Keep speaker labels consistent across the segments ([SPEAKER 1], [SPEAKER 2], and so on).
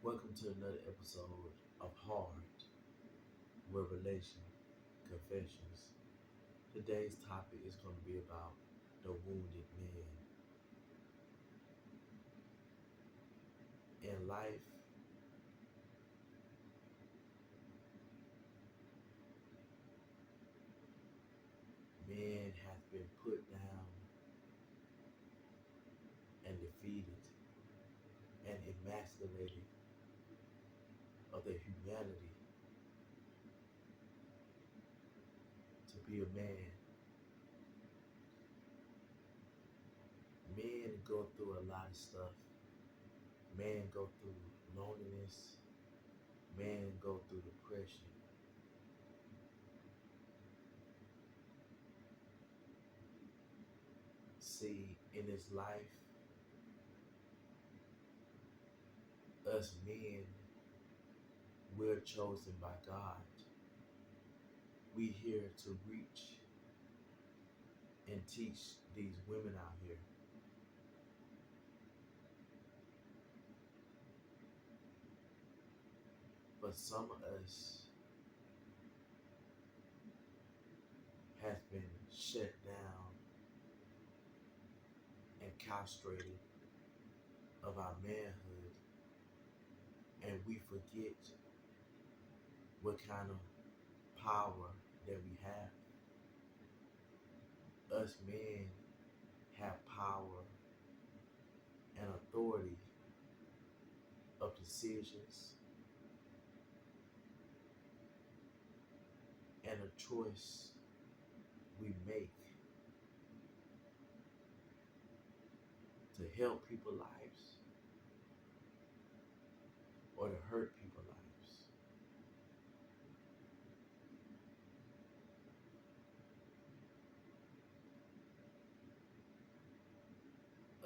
[SPEAKER 1] Welcome to another episode of Heart Revelation Confessions. Today's topic is going to be about the wounded man. In life, men have been put down and defeated and emasculated of their humanity to be a man. Men go through a lot of stuff. Men go through loneliness. Men go through depression. See, in this life, us men, we're chosen by God. We here to reach and teach these women out here. But some of us has been shut down and castrated of our manhood, and we forget what kind of power that we have. Us men have power and authority of decisions and a choice we make to help people's lives or to hurt people's lives.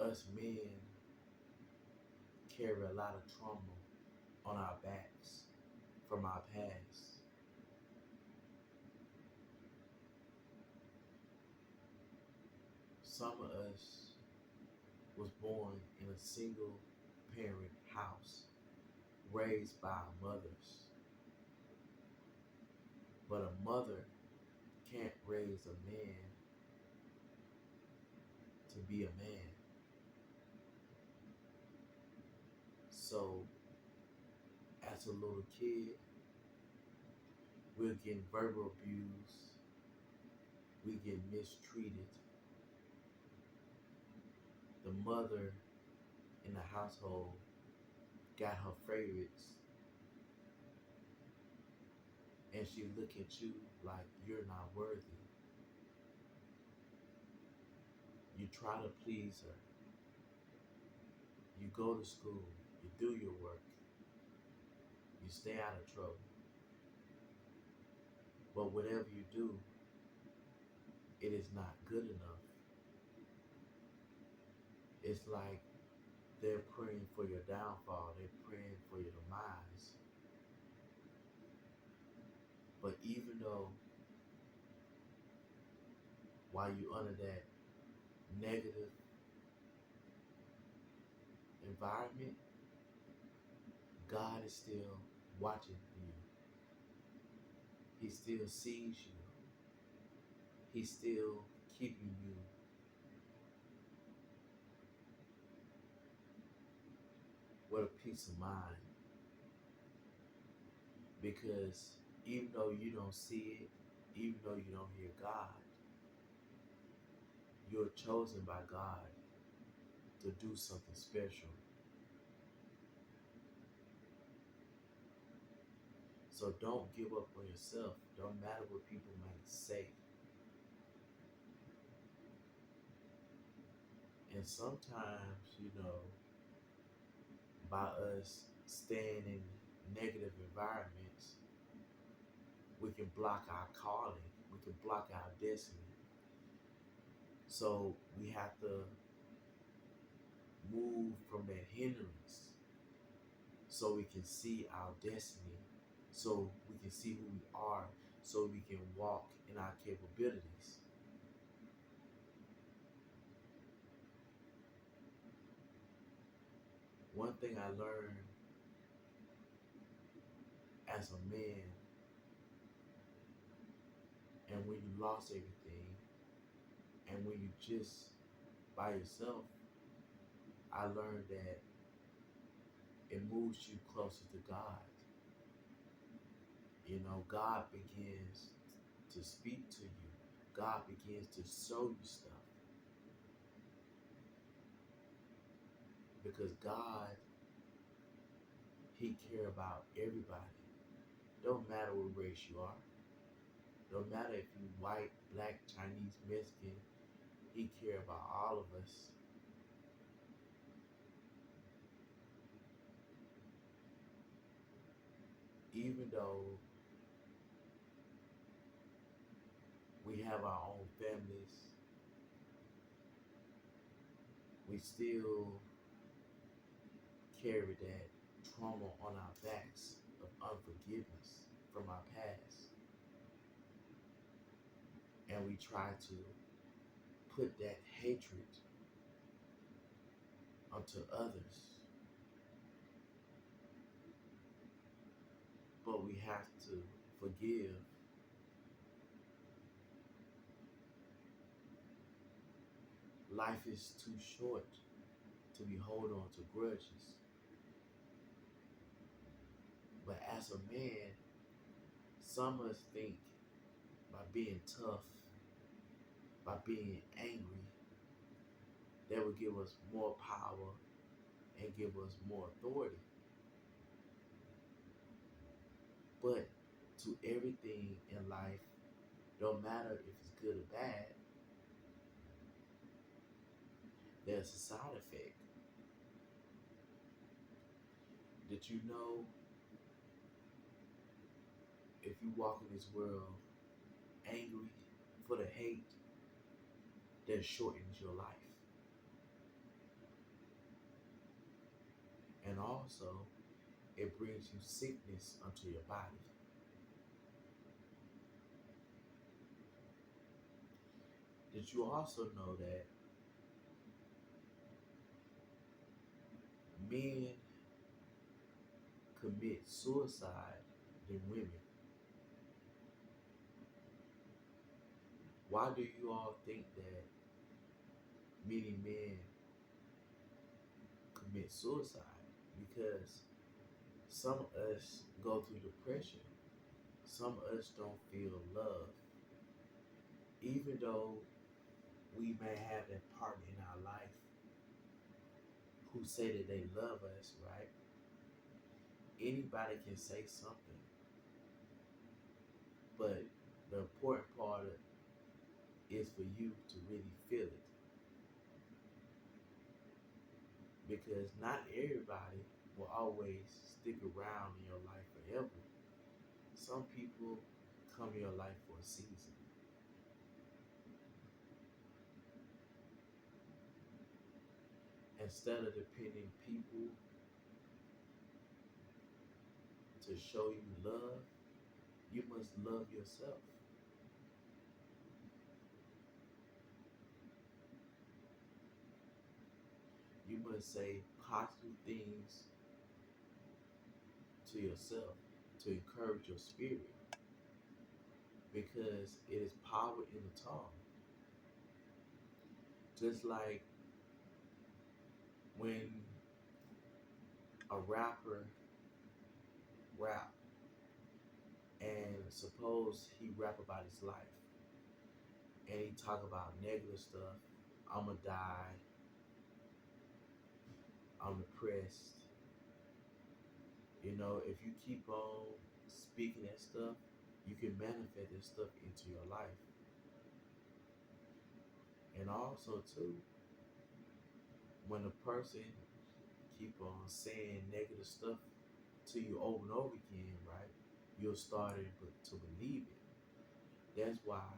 [SPEAKER 1] Us men carry a lot of trauma on our backs from our past. Some of us was born in a single parent house, raised by our mothers. But a mother can't raise a man to be a man. So, as a little kid, we're getting verbal abuse, we get mistreated. The mother in the household got her favorites, and she look at you like you're not worthy. You try to please her. You go to school, you do your work, you stay out of trouble. But whatever you do, it is not good enough. It's like they're praying for your downfall, they're praying for your demise. But even though while you're under that negative environment, God is still watching you. He still sees you. He's still keeping you with a peace of mind. Because even though you don't see it, even though you don't hear God, you're chosen by God to do something special. So don't give up on yourself. Don't matter what people might say. And sometimes, by us staying in negative environments, we can block our calling. We can block our destiny. So we have to move from that hindrance so we can see our destiny, so we can see who we are, so we can walk in our capabilities. One thing I learned as a man, and when you lost everything, and when you just by yourself, I learned that it moves you closer to God. You know, God begins to speak to you. God begins to show you stuff. Because God, He cares about everybody. Don't matter what race you are. Don't matter if you white, black, Chinese, Mexican. He cares about all of us. Even though we have our own families, we still carry that trauma on our backs of unforgiveness from our past. And we try to put that hatred onto others. But we have to forgive. Life is too short to be holding on to grudges. But as a man, some of us think by being tough, by being angry, that will give us more power and give us more authority. But to everything in life, don't matter if it's good or bad, there's a side effect. Did you know if you walk in this world angry for the hate, that shortens your life? And also, it brings you sickness unto your body. Did you also know that men commit suicide than women? Why do you all think that many men commit suicide? Because some of us go through depression. Some of us don't feel love. Even though we may have that partner in our life who say that they love us, right? Anybody can say something, but the important part is for you to really feel it. Because not everybody will always stick around in your life forever. Some people come in your life for a season. Instead of depending people to show you love, you must love yourself. You must say positive things to yourself to encourage your spirit, because it is power in the tongue. Just like when a rapper rap and suppose he rap about his life and he talk about negative stuff, I'ma die, I'm depressed. You know, if you keep on speaking that stuff, you can manifest that stuff into your life. And also too, when a person keep on saying negative stuff to you over and over again, right, you'll start to believe it. That's why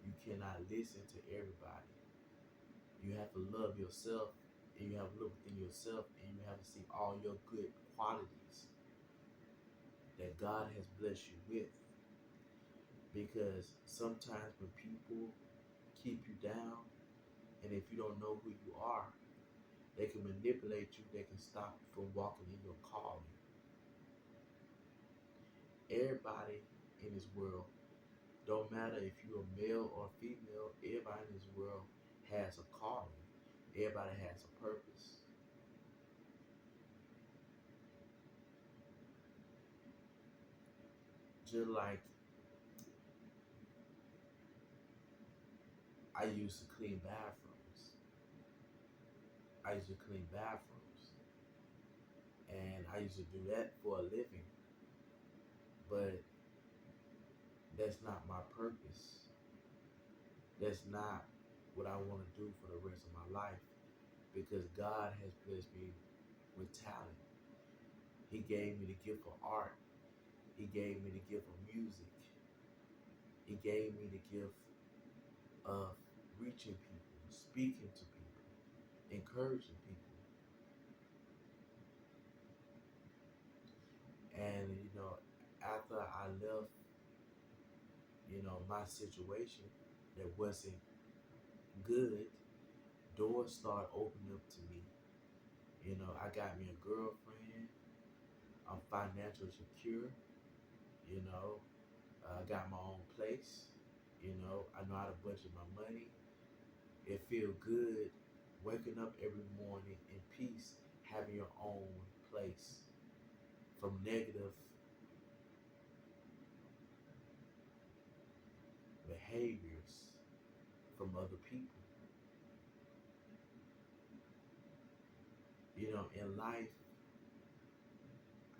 [SPEAKER 1] you cannot listen to everybody. You have to love yourself, and you have to look within yourself, and you have to see all your good qualities that God has blessed you with. Because sometimes when people keep you down, and if you don't know who you are, they can manipulate you, they can stop you from walking in your calling. Everybody in this world, don't matter if you're a male or female, everybody in this world has a calling. Everybody has a purpose. Just like I used to clean bathrooms. I used to clean bathrooms. And I used to do that for a living. But that's not my purpose. That's not what I want to do for the rest of my life. Because God has blessed me with talent. He gave me the gift of art. He gave me the gift of music. He gave me the gift of reaching people, speaking to people, encouraging people. And, after I left, my situation that wasn't good, doors started opening up to me. I got me a girlfriend. I'm financially secure. I got my own place. I know how to budget my money. It feels good waking up every morning in peace, having your own place from negative behaviors from other people. In life,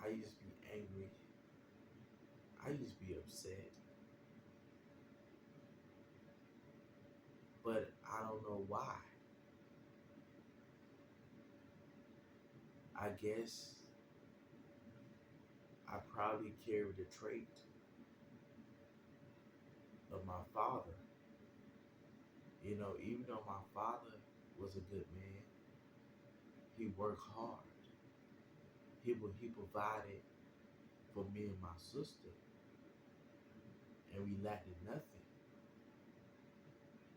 [SPEAKER 1] I used to be angry. I used to be upset. But I don't know why. I guess I probably carried the trait of my father. Even though my father was a good man, he worked hard. He provided for me and my sister, and we lacked nothing.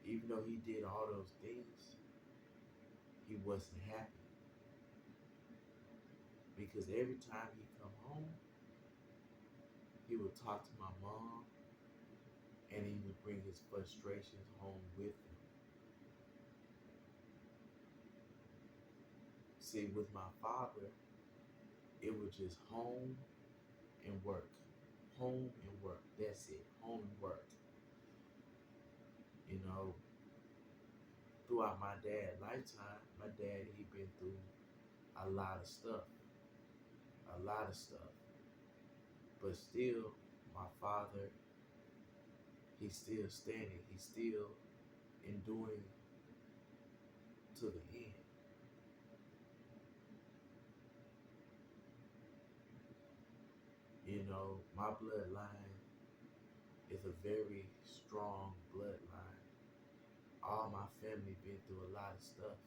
[SPEAKER 1] Even though he did all those things, he wasn't happy because every time he come home, he would talk to my mom, and he would bring his frustrations home with him. See, with my father, it was just home and work, home and work. That's it, home and work. You know, Throughout my dad's lifetime, my dad, he been through a lot of stuff, a lot of stuff. But still, my father, he's still standing. He's still enduring to the end. My bloodline is a very strong bloodline. All my family been through a lot of stuff,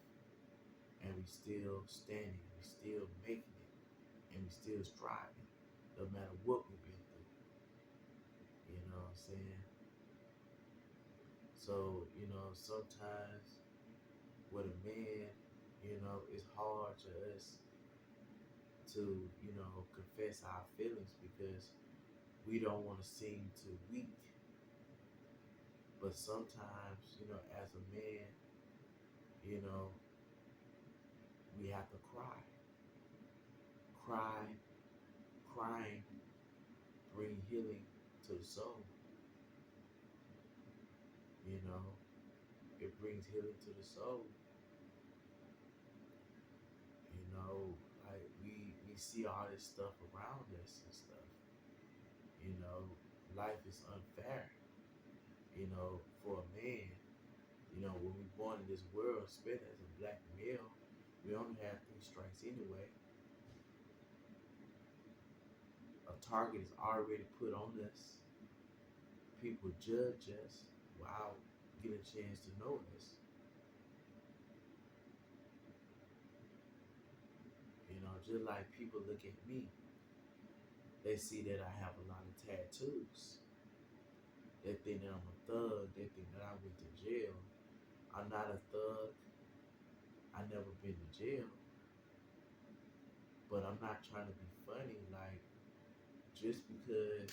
[SPEAKER 1] and we still standing. We still making it, and we still striving, no matter what we've been through. You know what I'm saying? So, sometimes with a man, it's hard to us to, confess our feelings because we don't want to seem too weak. But sometimes, as a man, you know, we have to cry. Cry, crying bring healing to the soul. You know, it brings healing to the soul. You know, like we see all this stuff around us and stuff. You know, Life is unfair. For a man, when we're born in this world, especially as a black male, we only have three strikes anyway. A target is already put on us. People judge us without getting a chance to know us. Just like people look at me, they see that I have a lot of tattoos. They think that I'm a thug. They think that I went to jail. I'm not a thug. I never been to jail. But I'm not trying to be funny. Like, just because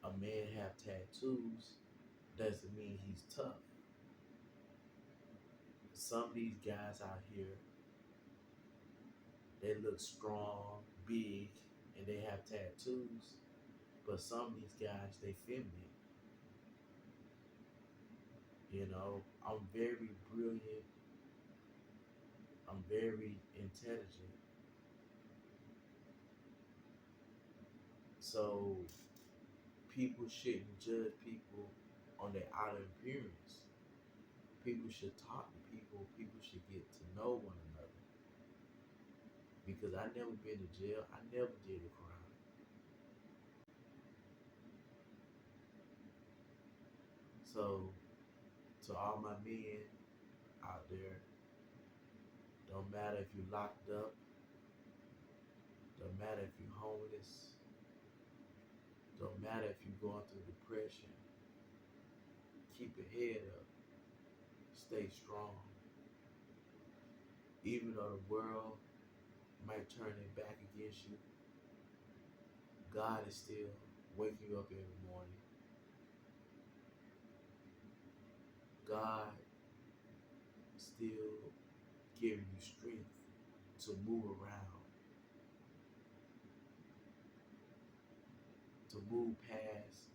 [SPEAKER 1] a man have tattoos doesn't mean he's tough. Some of these guys out here, they look strong, big, and they have tattoos. But some of these guys, they feminine. You know, I'm very brilliant. I'm very intelligent. So people shouldn't judge people on their outer appearance. People should talk to people. People should get to know one another. Because I never been to jail. I never did a crime. So to all my men out there, don't matter if you're locked up, don't matter if you're homeless, don't matter if you're going through depression, keep your head up, stay strong. Even though the world might turn their back against you, God is still waking you up every morning. God is still giving you strength to move around, to move past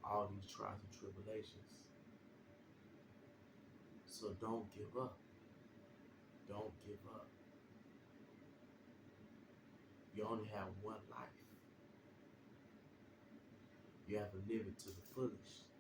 [SPEAKER 1] all these trials and tribulations. So don't give up. Don't give up. You only have one life. You have to live it to the fullest.